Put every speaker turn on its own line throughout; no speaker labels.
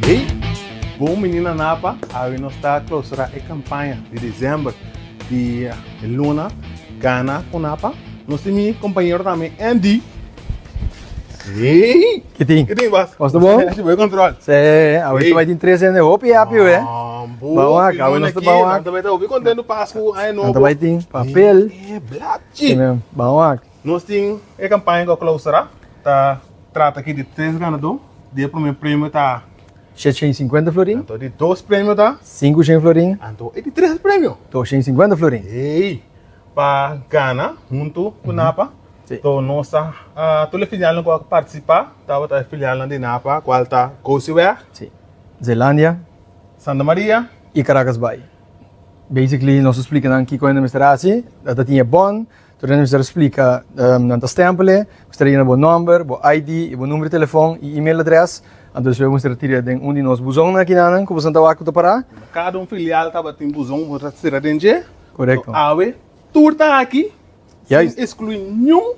Hey, bom menina Napa, a nós está a clausurar a campanha de dezembro de Luna, Gana com Napa. Nós temos meu companheiro também, Andy. Hey,
Que tem?
Bas?
Gosta bom?
Bom controle.
Você, a gente vai ter 3 anos de roupa e happy, é?
Boa,
cá, nós estamos bom.
Também está ouvindo contendo Páscoa, aí não.
Então vai ter papel.
É, blate.
Sim mesmo. Bom,
Nós temos a campanha com a clausura, tá? Trata aqui de 3 ganadores. O primeiro prêmio está
750 florim,
então de 2 prêmios, tá?
500 florim,
Então é de 3 prêmios.
250 florim.
Ei, para Gana, junto com Napa.
Sim.
Então, nossa, toda a filial não pode participar. Estava a filial de Napa, qual está Coaseware,
Sim. Zelândia
Santa Maria.
e Caracas Bay. Basically, nós explicamos aqui quando nós assim, que tinha bom, então nós explica na stample, gostaria bom número, bom ID, bom número de telefone e e-mail address. Então, vamos retirar de um de nós busão aqui na que você está aqui para.
Cada filial estava tem busão para ser dentro.
Correto.
Ave, tudo está aqui.
Yes.
Sem excluir nenhum.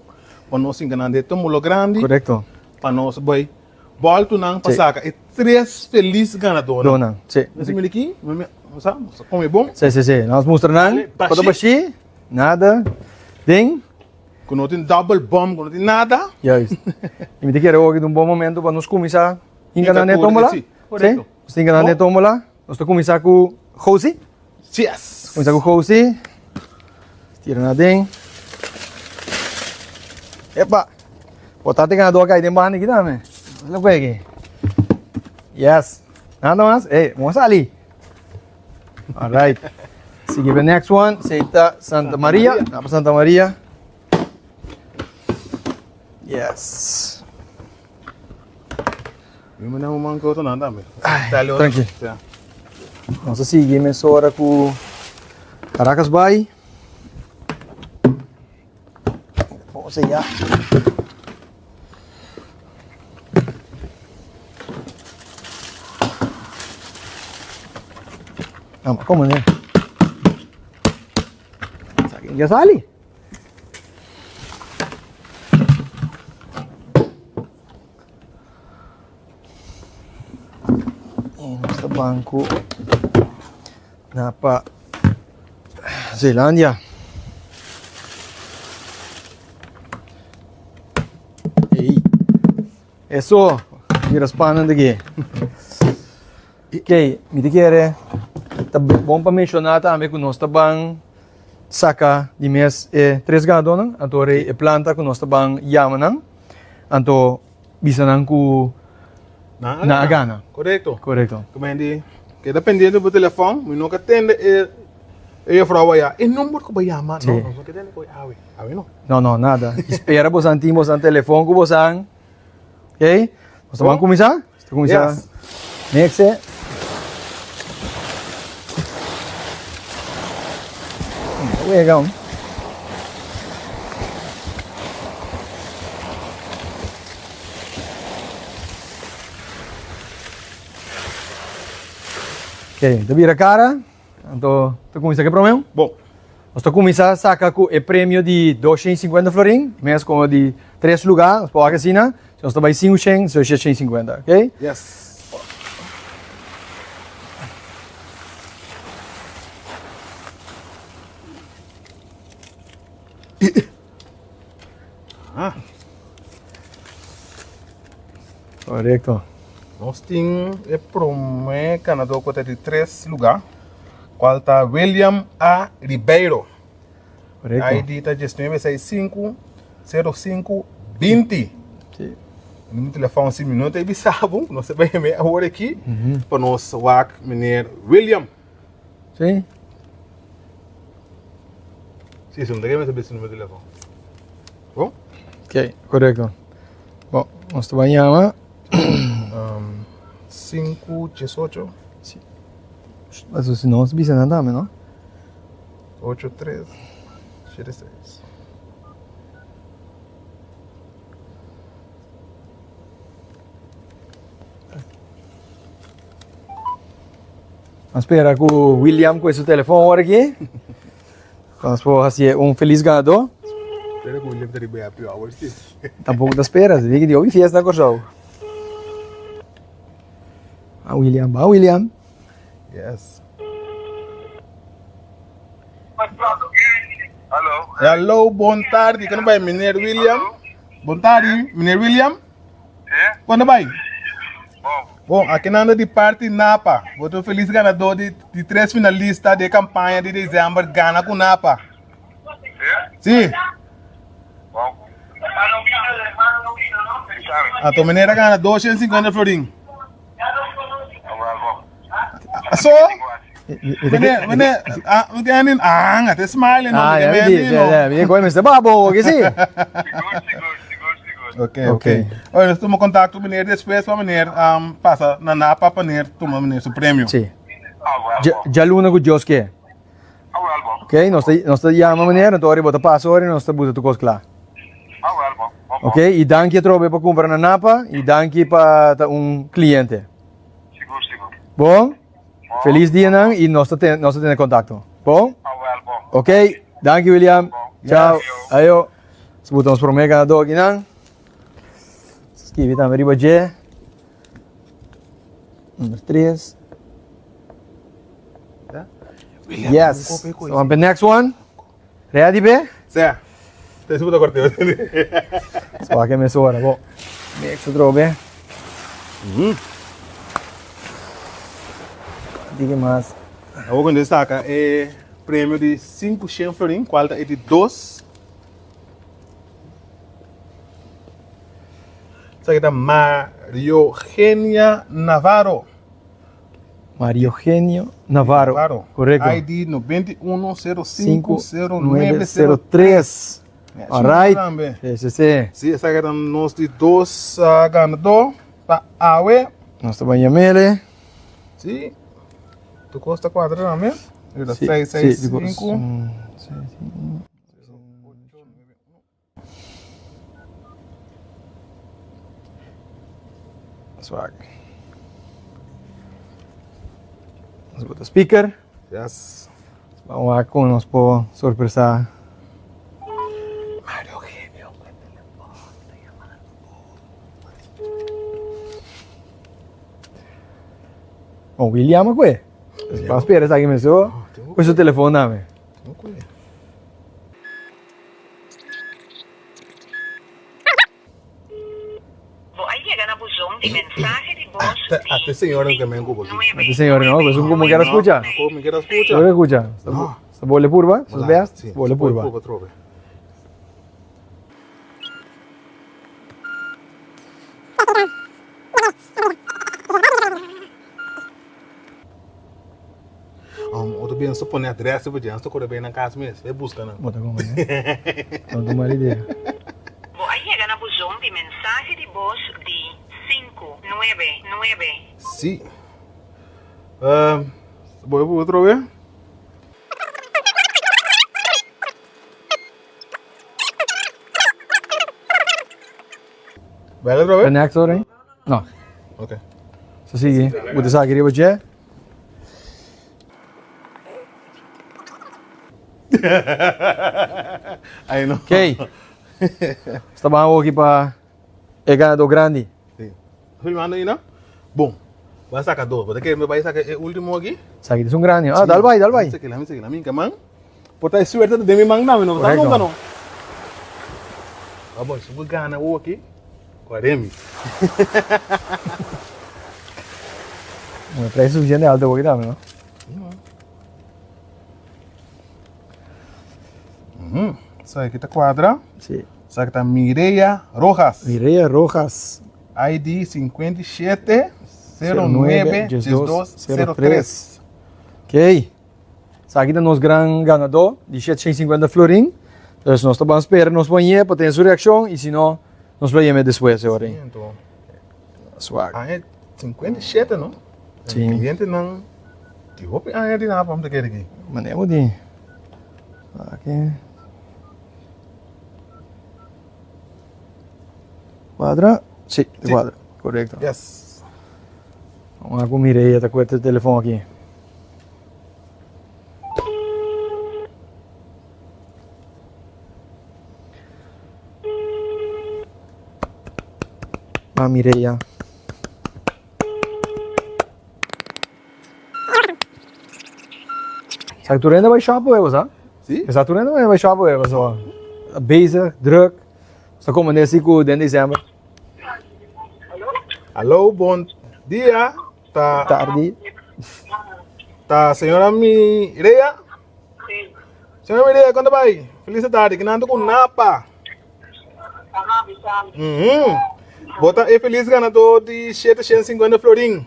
Para nós enganar de tomulo grande.
Correto.
Para nós, boy. Volto não para
Sim.
sacar. E 3 felizes ganadores.
Dona, sim.
Nesse meio aqui, como é bom.
Sim. Nós mostramos,
Baixi.
quando baixi, nada, tem.
Quando não tem double bomb, quando não tem nada.
Yes. E me quero hoje um bom momento para nós começar a enganar a tómbola.
Sim, correto.
Você enganar a tómbola, nós estamos começar com Josi.
Yes.
Começar com Josi. Tira na dentro. Epa! Botar tem ganador aqui dentro aqui também. Olha o que aqui. Yes. Nada mais? Ei, vamos ali. Alright. Seguir the next one. Seita Santa Maria. Napa Santa Maria. Yes.
Eu não manco outro nada também.
Tranquilo. Vamos seguir essa hora com Caracas Bay. Vamos sellar. Vamos, ¿cómo no? Ya sale. Nuestro banco Napa Zelândia. Ei, eso, mira as panas daqui. Ok, me quer tá bom para mencionar também que nós também saca de mês 3 ganadores, então é planta que nós também yamanan, então bisanan ku na gana.
Correto.
Correto.
Comende, que dependendo do telefone, eu nunca atende e frau ya. E número que vai chamar, não, não que tem que awe, não.
Não, nada. Espera você antes você telefone que você ok? Você vai começar? Você começar.
Yes.
Next. Legal. Ok, te vira a cara. Então, tu começa aqui para mim?
Bom,
Nós começar a sacar com o prêmio de 250 florim, mesmo como de 3 lugares, para a casina. Se nós vai 500, 650, ok?
yes.
Correto.
Nós temos para um ganador que de 3 lugares, qual está William A. Ribeiro.
Correto.
A ID está 1965 05 20.
Sim.
No telefone 5 minutos e bisabo, nós vai ver agora aqui para nós wak meneer William.
Sim.
Sim, não tem mais esse número de telefone. Bom?
Ok, correto. Bom, nós vamos chamar.
518
Mas se não, se bisa nada, não?
83 76.
Vamos esperar com o William com esse telefone agora aqui. Vamos por assim, feliz ganador.
Espera que o William está bem a pior, agora sim.
Tampouco da esperas. Diga que houve festa na Corsol. William.
Yes.
Alô?
Hello, boa tarde. Quando vai, meneer William? Boa tarde, meneer William.
É?
Quando vai?
Bom,
Bom, aqui na de parte Napa. Vou feliz ganador de 3 finalistas de campanha de dezembro. Gana com Napa.
é?
Sim.
Bom.
A tua maneira ganha 250 florim.
Bom.
So, meneer, até smile, não?
Ah,
Porque
é
meneer, não.
verdade. Me conhece, mas babo, que sim.
Seguro.
Ok. Olha, nós tomamos contato com o meneer depois para o meneer passa na Napa para o meneer tomar o meneer seu prêmio.
Sim.
Bom.
Já luna com Dios que.
Bom.
Ok, nós te chama maneira, então agora bota password e nós te bota tu coisa lá.
Bom.
Ok, e danke trobe para comprar na Napa e danke para cliente.
Seguro.
Bom? Feliz dia não e nós te temos contato. Bom?
Bom.
Ok, danke William. Tchau. Ayo. Se botamos para o mega ganador aqui não. Escreve também riba G. Número 3. Yes. So on the next one. Ready, be?
Certo. Tem que botar corteo.
So aqui é minha hora. Bom. Next outro, be? Diga mais.
Eu vou destacar prêmio de 500 florim, qual é de 2. Isso aqui é Mario Genia Navarro.
Mario Eugenio Navarro. Correto.
ID 91050903.
Alright. Sim.
Sim, essa aqui é nós de 2 ganador. Para AWE.
Nós estamos em Amele.
Sim. Tu custa 4 também?
Sim,
665.
Swag. Vamos botar speaker.
Yes.
Vamos lá com nós por surpresa.
Mario Genio.
O William aqui. Para esperar essa aqui mesmo. Com o seu telefone também.
Voy a llegar a buzón de mensaje de voz.
Até senhora também com você.
Este señor no, pues como quiera escuchar.
Como me quieras
¿Lo
escuchar?
que escucha? ¿Está bola curva? ¿Sus veas?
Sim.
Bola curva.
Trove. Outro bem, só põe a adresse para diante, estou bem na casa mesmo. É busca, não?
Bota como, né? Não tem mala ideia.
Voy a llegar a buzón de mensaje de voz de 599.
Sim. Vou outra vez? Vai outra vez?
Next order, hein? Não.
Ok.
Só sigue. Vou deixar aqui, vou dizer.
Aí não.
Ok. Está bom aqui para o ganador grande.
Sim. Filmando aí, não? Bom. Vai sacar dois. Você quer vai sacar o último aqui?
Essa aqui é um grande. Ah, dá vai.
Isso aqui, lá, minha mãe. Porta suerte de minha mãe, não. Tá
Correcto.
não? Ah, bom, se você ganhar o aqui, 40.
O preço suficiente alto aqui também, não?
Isso aqui tá quadra.
Sim.
Isso aqui tá Mireia Rojas.
Mireia Rojas.
ID 5709-1203.
Ok. Essa aqui é o nosso grande ganador de 750 florim. Então, nós estamos esperando nos banheiros para ter sua reação e se não, nós vamos depois, agora.
Então,
Swag.
é 57, não?
Sim.
Cliente não. Tipo, é de nada, vamos ter aqui.
Manemos de. Aqui. Quadra? Sim, de
Sim.
quadra. Correto.
Yes.
Vamos lá com Mireia, está com o telefone aqui. Mami Reya. Sa tu renda bij shoppen hebben ze?
Sim?
Sa tu renda bij shoppen hebben ze? Bezig, druk. Ze komen nesse goed in december.
Alô, bom dia. Tá,
Tarde.
tá, senhora Mireia? Senhora Mireia, conta vai. Feliz tarde, que nando com Napa. Bota e feliz ganador de 750 florim.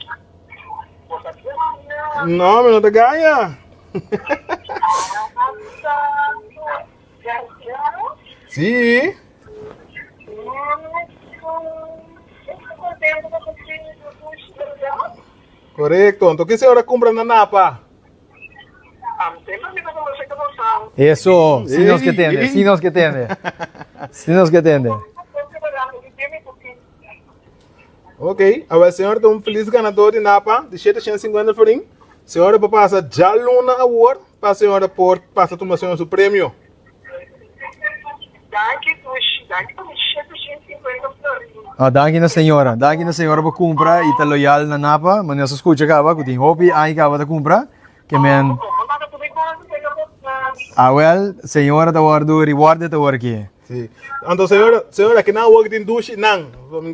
Não, mas não te ganha. Sim. Correcto. Então, o que a senhora compra na Napa?
Eso, si nos que
Ey,
entiende,
ey.
si nos que entiende. Si nos que entiende.
Ok. Agora, a senhora tem feliz ganador de Napa de 750 florim. A senhora vai passar já Luna Award para a senhora por passar tomar seu prêmio.
Ah, danke na senhora. Danke na senhora por comprar e tá loyal na Napa. Mas nós escuta cá, que tem hobby aí cá para comprar. Que men, well, senhora tá guardo reward tá aqui.
Sim. Então, senhora que não work em douche, não.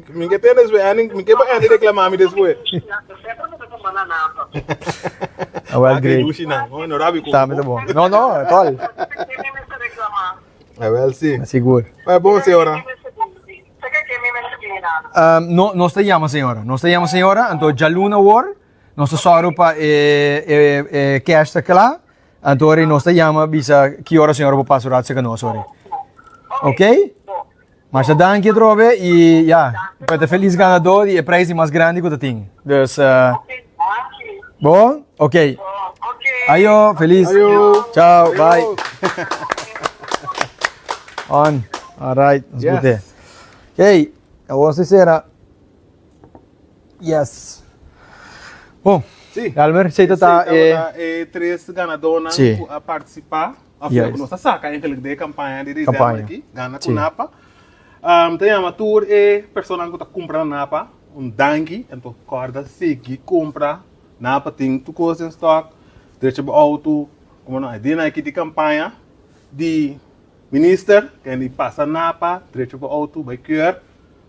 Me que tem isso, me que vai reclamar me depois.
Ah, well,
Aqui
great.
douche não. Não rabi
Tá, muito bom. Não, não, é tol.
É well, sim.
Seguro.
É bom, senhora.
Nós te chama senhora. Nós te chama senhora, então já Luna War, nós só para cash tá lá. Então nós te chama bisa que hora a senhora vai passar a ser nós, sorry. Ok? Mas já danke je trobe e ja, para ter feliz ganador e o preço mais grande que tu tem. Dus, bom? Ok. Ayo, feliz.
Ayo.
Ciao, bye. On. Alright, let's
Yes.
go there. Okay, agora se será. Yes. Bom,
Sim.
Almer, você tá
três ganadores
Sim.
a participar.
Yes.
Nossa saca eigenlijk de campanha de
Campanha.
dezembro aqui, Gana com
Sim.
Napa. Tem uma tour e pessoa que está comprando Napa, danke, então corda seguir compra Napa tem tu coisa em stock, deixa o auto, como não é, dina aqui de campanha de minister, que ele passa Napa, deixa o auto, vai cure,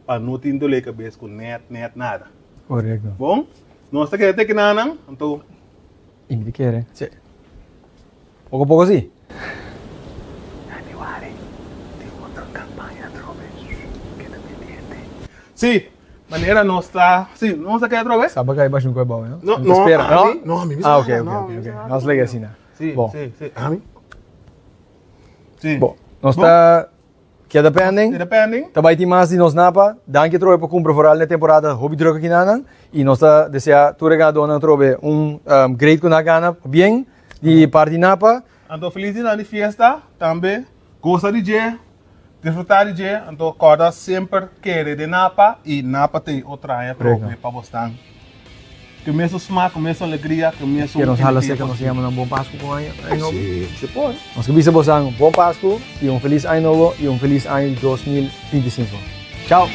para não ter dole cabeça com net nada.
correto.
Bom, nós estamos aqui que nanang, então
E me quer, sim. Pouco a pouco sim.
sim, maneira não está, sim, não está aqui outra vez.
Sabe que aí baixo não é bom, não?
Não,
Não espera,
a
não?
mim, não, a mim me
Ah,
sabe,
ok.
não,
Nós liga assim, né?
Sim,
Bom.
sim, sim. A mim? Sim.
Bom, nós está... Que é depending.
Depending.
Também tem mais de nós napa, danke trobe para comprar for na temporada hobby druk aqui nanan e nós está deseja tu regado na trobe great com na gana bem de parte napa.
Então, feliz dia de festa também. Gosta de dia, desfrutar de dia. Então, acorda sempre querer de Napa e Napa tem outra área para você. Que mesmo smaak, que mesmo alegria, que mesmo...
Que nos hala seca nós chamamos um bom Páscoa com aí.
Sim, se pode.
Nós que bisa bosang bom Páscoa e feliz ano novo e feliz ano 2025. Tchau.